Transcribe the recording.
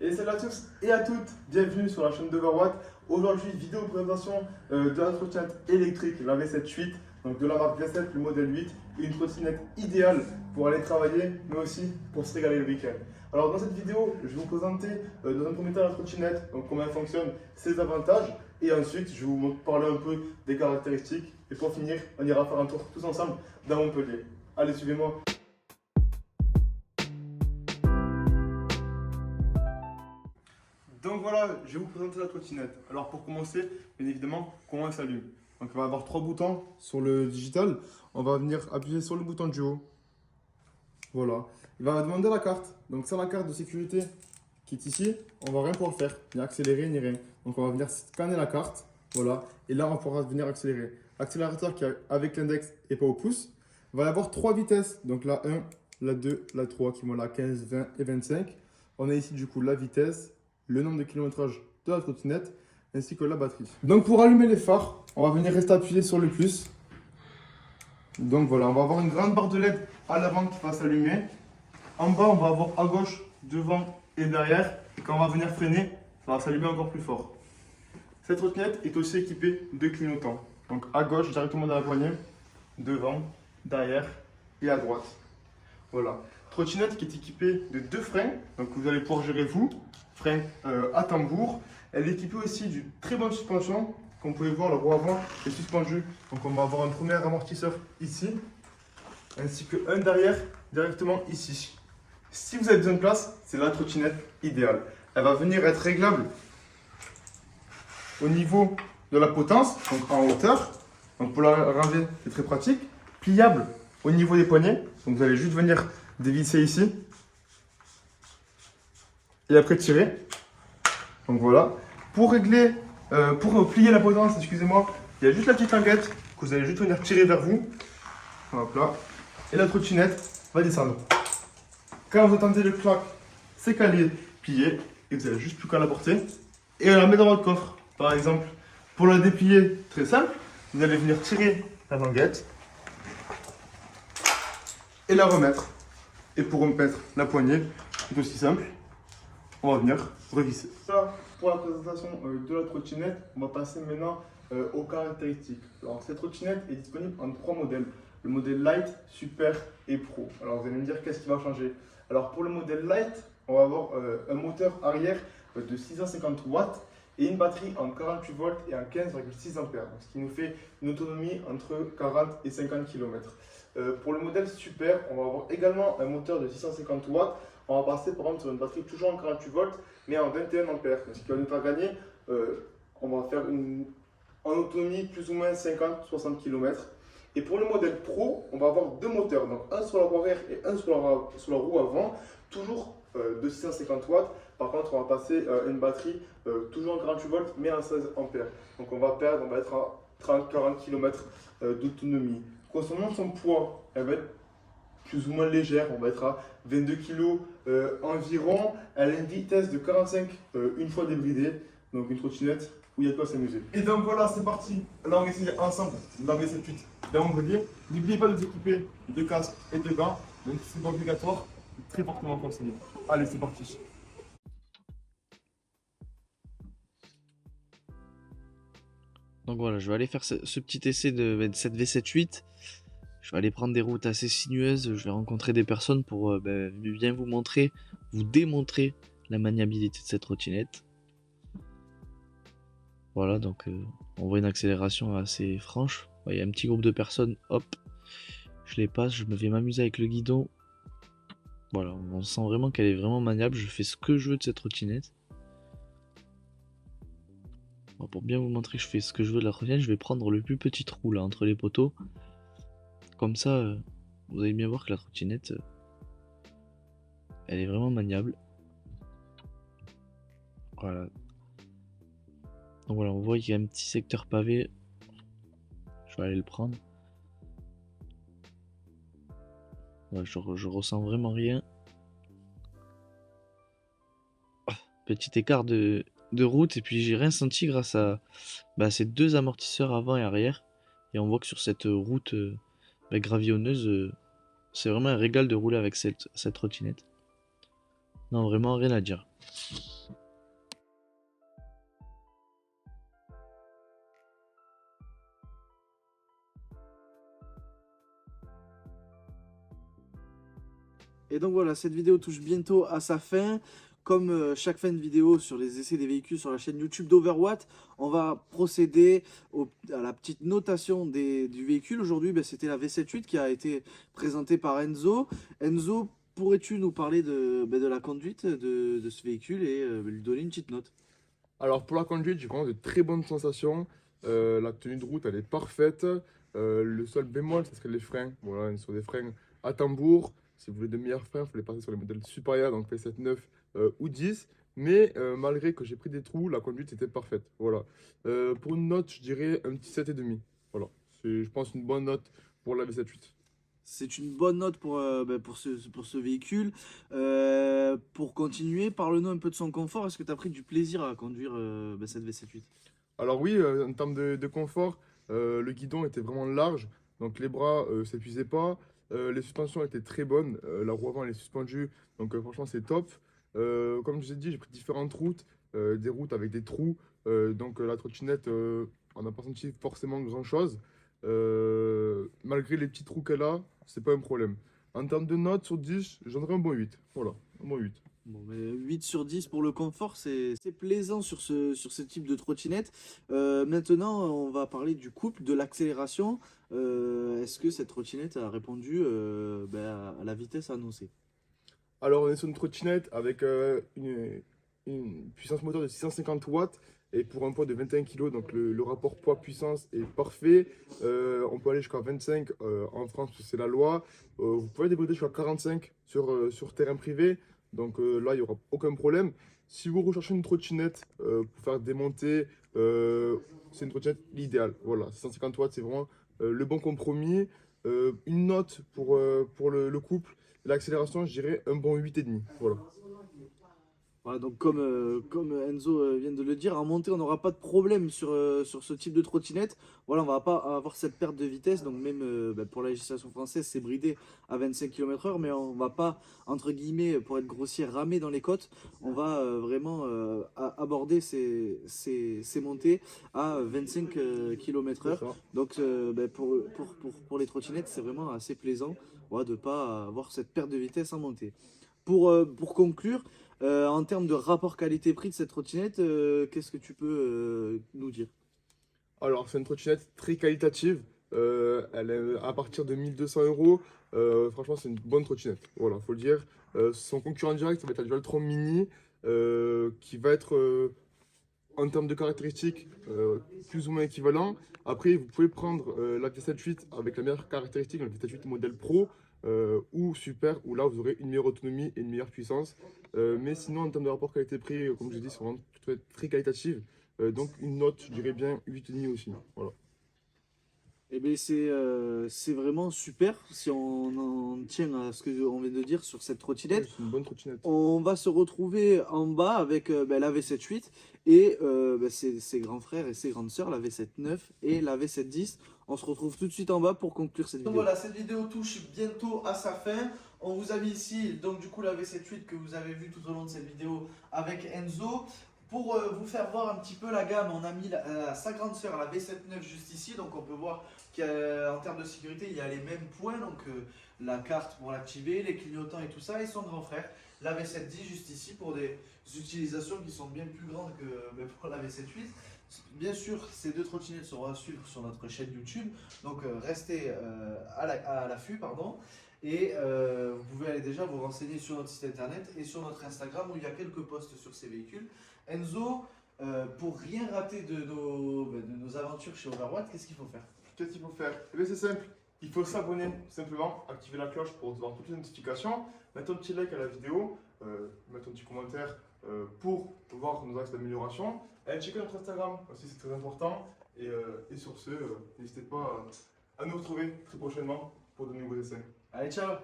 Et salut à tous et à toutes, bienvenue sur la chaîne d'Overwatt. Aujourd'hui, vidéo présentation de la trottinette électrique, la V7-8, donc de la marque V7, le modèle 8, une trottinette idéale pour aller travailler, mais aussi pour se régaler le week-end. Alors dans cette vidéo, je vais vous présenter dans un premier temps la trottinette, donc comment elle fonctionne, ses avantages, et ensuite je vais vous parler un peu des caractéristiques. Et pour finir, on ira faire un tour tous ensemble dans Montpellier. Allez, suivez-moi. Donc voilà, je vais vous présenter la trottinette. Alors pour commencer, bien évidemment, comment elle s'allume. Donc on va avoir trois boutons sur le digital. On va venir appuyer sur le bouton du haut. Voilà. Il va demander la carte. Donc c'est la carte de sécurité qui est ici. On va rien pouvoir faire, ni accélérer, ni rien. Donc on va venir scanner la carte. Voilà. Et là, on pourra venir accélérer. Accélérateur qui est avec l'index et pas au pouce. Il va y avoir trois vitesses. Donc la 1, la 2, la 3 qui vont la 15, 20 et 25. On a ici du coup la vitesse, le nombre de kilométrage de la trottinette ainsi que la batterie. Donc pour allumer les phares, on va venir rester appuyé sur le plus. Donc voilà, on va avoir une grande barre de LED à l'avant qui va s'allumer. En bas, on va avoir à gauche, devant et derrière. Et quand on va venir freiner, ça va s'allumer encore plus fort. Cette trottinette est aussi équipée de clignotants. Donc à gauche, directement dans la poignée, devant, derrière et à droite. Voilà. Trottinette qui est équipée de deux freins, donc vous allez pouvoir gérer vous, frein à tambour. Elle est équipée aussi d'une très bonne suspension. Comme vous pouvez voir, le roue avant est suspendu. Donc on va avoir un premier amortisseur ici, ainsi qu'un derrière directement ici. Si vous avez besoin de place, c'est la trottinette idéale. Elle va venir être réglable au niveau de la potence, donc en hauteur. Donc pour la ranger, c'est très pratique. Pliable au niveau des poignets. Donc vous allez juste venir dévisser ici. Et après tirer. Donc voilà. Pour régler, pour plier la potence, excusez-moi, il y a juste la petite languette que vous allez juste venir tirer vers vous. Hop là. Et la trottinette va descendre. Quand vous entendez le clac, c'est qu'elle est pliée. Et vous n'avez juste plus qu'à la porter. Et à la mettre dans votre coffre. Par exemple, pour la déplier, très simple, vous allez venir tirer la languette. Et la remettre. Et pour remettre la poignée, c'est aussi simple. On va venir revisser. Ça, pour la présentation de la trottinette, on va passer maintenant aux caractéristiques. Alors, cette trottinette est disponible en trois modèles. Le modèle Light, Super et Pro. Alors, vous allez me dire qu'est-ce qui va changer. Alors, pour le modèle Light, on va avoir un moteur arrière de 650 watts et une batterie en 48 volts et en 15,6 ampères. Ce qui nous fait une autonomie entre 40 et 50 km. Pour le modèle Super, on va avoir également un moteur de 650 watts. On va passer par exemple sur une batterie toujours en 48 volts, mais en 21 ampères. Ce qui va nous faire gagner, on va faire en autonomie plus ou moins 50-60 km. Et pour le modèle Pro, on va avoir deux moteurs, donc un sur la roue arrière et un sur la roue avant, toujours de 650 watts. Par contre, on va passer une batterie toujours en 48 volts, mais en 16 ampères. Donc on va être à 30-40 km d'autonomie. Concernant son poids, elle va être plus ou moins légère, on va être à 22 kg environ. Elle a une vitesse de 45 une fois débridée, donc une trottinette où il y a de quoi s'amuser. Et donc voilà, c'est parti. Là, on va essayer ensemble la V7-8 d'un Montpellier. N'oubliez pas de vous équiper de casque et de gants, même si c'est pas obligatoire, c'est très fortement conseillé. Allez, c'est parti. Donc voilà, je vais aller faire ce petit essai de cette V7-8. Je vais aller prendre des routes assez sinueuses, je vais rencontrer des personnes pour bien vous montrer, vous démontrer la maniabilité de cette trottinette. Voilà, donc on voit une accélération assez franche. Il y a un petit groupe de personnes, hop, je les passe, je me vais m'amuser avec le guidon. Voilà, on sent vraiment qu'elle est vraiment maniable, je fais ce que je veux de cette trottinette. Bon, pour bien vous montrer que je fais ce que je veux de la trottinette, je vais prendre le plus petit trou là entre les poteaux. Comme ça, vous allez bien voir que la trottinette, elle est vraiment maniable. Voilà. Donc voilà, on voit qu'il y a un petit secteur pavé. Je vais aller le prendre. Ouais, je ressens vraiment rien. Petit écart de route et puis j'ai rien senti grâce à ces deux amortisseurs avant et arrière. Et on voit que sur cette route gravillonneuse, c'est vraiment un régal de rouler avec cette trottinette. Non, vraiment rien à dire. Et donc voilà, cette vidéo touche bientôt à sa fin. Comme chaque fin de vidéo sur les essais des véhicules sur la chaîne YouTube d'Overwatt, on va procéder à la petite notation du véhicule. Aujourd'hui, ben, c'était la V78 qui a été présentée par Enzo. Enzo, pourrais-tu nous parler de la conduite de ce véhicule et lui donner une petite note? Alors pour la conduite, j'ai vraiment de très bonnes sensations. La tenue de route, elle est parfaite. Le seul bémol, ce serait les freins. Voilà, sur des freins à tambour. Si vous voulez de meilleurs freins, il faut les passer sur les modèles supérieurs, donc P7, 9 ou 10. Mais malgré que j'ai pris des trous, la conduite était parfaite. Voilà. Pour une note, je dirais un petit 7,5. Voilà. C'est, je pense, une bonne note pour la V78. C'est une bonne note pour ce véhicule. Pour continuer, parle-nous un peu de son confort. Est-ce que tu as pris du plaisir à conduire cette V78? Alors oui, en termes de confort, le guidon était vraiment large, donc les bras s'épuisaient pas. Les suspensions étaient très bonnes, la roue avant elle est suspendue, donc franchement c'est top. Comme je vous ai dit, j'ai pris différentes routes, des routes avec des trous, donc la trottinette, on n'a pas senti forcément grand-chose. Malgré les petits trous qu'elle a, c'est pas un problème. En termes de notes sur 10, j'en aurais un bon 8. Voilà, un bon 8. Bon, mais 8 sur 10 pour le confort, c'est plaisant sur ce type de trottinette. Maintenant, on va parler du couple, de l'accélération. Est-ce que cette trottinette a répondu à la vitesse annoncée? Alors, on est sur une trottinette avec une puissance moteur de 650 watts et pour un poids de 21 kg, donc le rapport poids-puissance est parfait. On peut aller jusqu'à 25 en France, parce que c'est la loi. Vous pouvez débuter jusqu'à 45 sur terrain privé, donc là, il n'y aura aucun problème. Si vous recherchez une trottinette pour faire démonter, c'est une trottinette l'idéal. Voilà, 650 watts, c'est vraiment le bon compromis. Une note pour le couple. L'accélération, je dirais un bon 8,5. Voilà. Voilà, donc comme Enzo vient de le dire, en montée, on n'aura pas de problème sur ce type de trottinette. Voilà, on va pas avoir cette perte de vitesse. Donc même pour la législation française, c'est bridé à 25 km/h, mais on va pas, entre guillemets, pour être grossier, ramer dans les côtes. On va vraiment aborder ces montées à 25 C'est km/h. ça. Donc pour les trottinettes, c'est vraiment assez plaisant, voilà, de ne pas avoir cette perte de vitesse en montée. Pour conclure, en termes de rapport qualité-prix de cette trottinette, qu'est-ce que tu peux nous dire? Alors, c'est une trottinette très qualitative. Elle est à partir de 1200 euros. Franchement, c'est une bonne trottinette. Voilà, faut le dire. Son concurrent direct, ça va être la Dualtron Mini, qui va être, en termes de caractéristiques, plus ou moins équivalent. Après, vous pouvez prendre la V78 avec la meilleure caractéristique, la V78 modèle Pro, ou Super, où là, vous aurez une meilleure autonomie et une meilleure puissance. Mais sinon, en termes de rapport qualité-prix, comme je dis, c'est vraiment très, très qualitative. Donc une note, je dirais bien 8,5 aussi. Voilà. Eh bien, c'est vraiment super si on en tient à ce qu'on vient de dire sur cette Ouais, trottinette. c'est une bonne trottinette. On va se retrouver en bas avec la V78 et ses grands frères et ses grandes sœurs, la V79 et la V710. On se retrouve tout de suite en bas pour conclure cette vidéo. Voilà, cette vidéo touche bientôt à sa fin. On vous a mis ici, donc du coup, la V78 que vous avez vu tout au long de cette vidéo avec Enzo. Pour vous faire voir un petit peu la gamme, on a mis sa grande sœur, la V79 juste ici. Donc on peut voir qu'en termes de sécurité, il y a les mêmes points. Donc la carte pour l'activer, les clignotants et tout ça. Et son grand frère, la V710 juste ici pour des utilisations qui sont bien plus grandes que pour la V78. Bien sûr, ces deux trottinettes seront à suivre sur notre chaîne YouTube. Donc restez à l'affût, pardon. Et vous pouvez aller déjà vous renseigner sur notre site internet et sur notre Instagram où il y a quelques posts sur ces véhicules. Enzo, pour rien rater de nos aventures chez Overwatt, qu'est-ce qu'il faut faire? Qu'est-ce qu'il faut faire? Eh bien, c'est simple. Il faut s'abonner tout simplement, activer la cloche pour recevoir toutes les notifications, mettre un petit like à la vidéo, mettre un petit commentaire pour voir nos axes d'amélioration. Allez checker notre Instagram aussi, c'est très important. Et sur ce, n'hésitez pas à nous retrouver très prochainement pour de nouveaux essais. Allez, ciao!